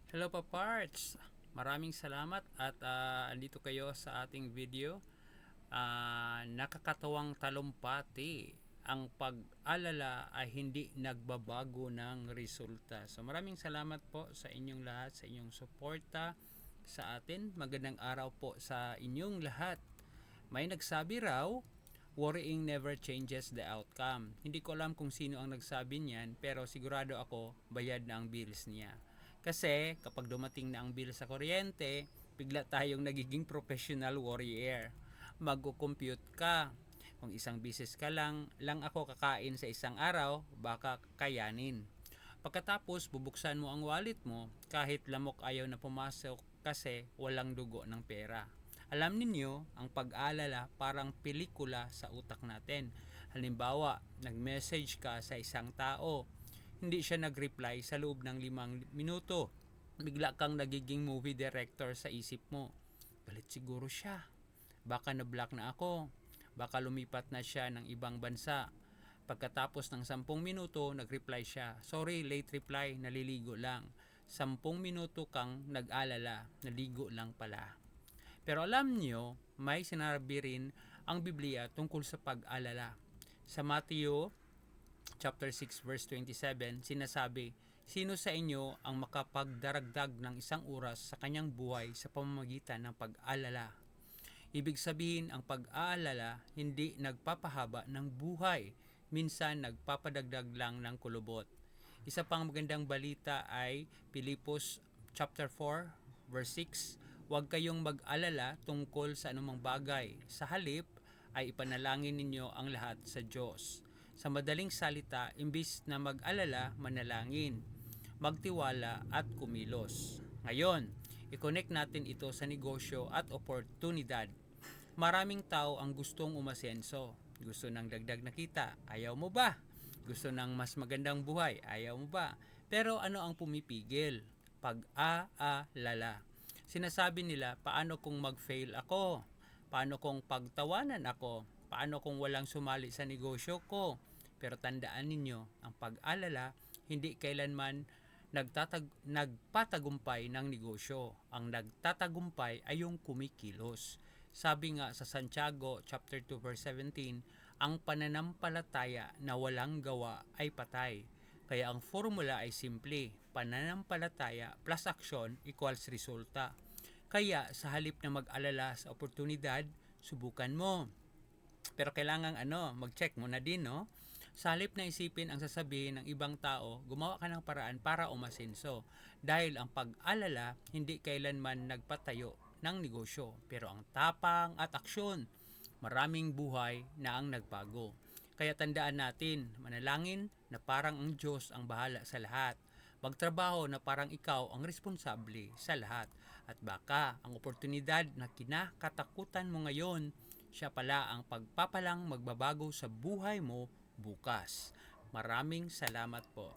Hello pa parts! Maraming salamat at andito kayo sa ating video. Nakakatawang talumpati, ang pag-alala ay hindi nagbabago ng resulta. So maraming salamat po sa inyong lahat, sa inyong suporta sa atin. Magandang araw po sa inyong lahat. May nagsabi raw, worrying never changes the outcome. Hindi ko alam kung sino ang nagsabi niyan, pero sigurado ako bayad na ang bills niya. Kasi kapag dumating na ang bill sa kuryente, bigla tayong nagiging professional warrior. Magko-compute ka. Kung isang bisis ka lang ako kakain sa isang araw, baka kayanin. Pagkatapos bubuksan mo ang wallet mo, kahit lamok ayaw na pumasok kasi walang dugo ng pera. Alam ninyo, ang pag-aalala parang pelikula sa utak natin. Halimbawa, nag-message ka sa isang tao, hindi siya nag-reply sa loob ng 5 minuto. Bigla kang nagiging movie director sa isip mo. Galit siguro siya. Baka na-block na ako. Baka lumipat na siya ng ibang bansa. Pagkatapos ng 10 minuto, nag-reply siya. Sorry, late reply, naliligo lang. 10 minuto kang nag-alala, naligo lang pala. Pero alam niyo, may sinabi rin ang Biblia tungkol sa pag-alala. Sa Matthew chapter 6 verse 27, sinasabi, sino sa inyo ang makapagdaragdag ng isang oras sa kanyang buhay sa pamamagitan ng pag-alala? Ibig sabihin, ang pag-aalala hindi nagpapahaba ng buhay, minsan nagpapadagdag lang ng kulubot. Isa pang magandang balita ay Pilipos chapter 4 verse 6, huwag kayong mag-alala tungkol sa anumang bagay. Sa halip ay ipanalangin ninyo ang lahat sa Diyos. Sa madaling salita, imbis na mag-alala, manalangin, magtiwala at kumilos. Ngayon, i-connect natin ito sa negosyo at oportunidad. Maraming tao ang gustong umasenso. Gusto ng dagdag na kita, ayaw mo ba? Gusto ng mas magandang buhay, ayaw mo ba? Pero ano ang pumipigil? Pag-aalala. Sinasabi nila, paano kung mag-fail ako? Paano kung pagtawanan ako? Paano kung walang sumali sa negosyo ko? Pero tandaan ninyo, ang pag-alala hindi kailanman nagpatagumpay ng negosyo. Ang nagtatagumpay ay yung kumikilos. Sabi nga sa Santiago chapter 2 verse 17, ang pananampalataya na walang gawa ay patay. Kaya ang formula ay simple, pananampalataya plus action equals resulta. Kaya sa halip na mag-alala sa oportunidad, subukan mo. Pero kailangan mag-check mo na din, no? Sa halip na isipin ang sasabihin ng ibang tao, gumawa ka ng paraan para umasenso. Dahil ang pag-alala hindi kailanman nagpatayo ng negosyo. Pero ang tapang at aksyon, maraming buhay na ang nagbago. Kaya tandaan natin, manalangin na parang ang Diyos ang bahala sa lahat. Magtrabaho na parang ikaw ang responsable sa lahat. At baka ang oportunidad na kinakatakutan mo ngayon, siya pala ang pagpapalang magbabago sa buhay mo bukas. Maraming salamat po.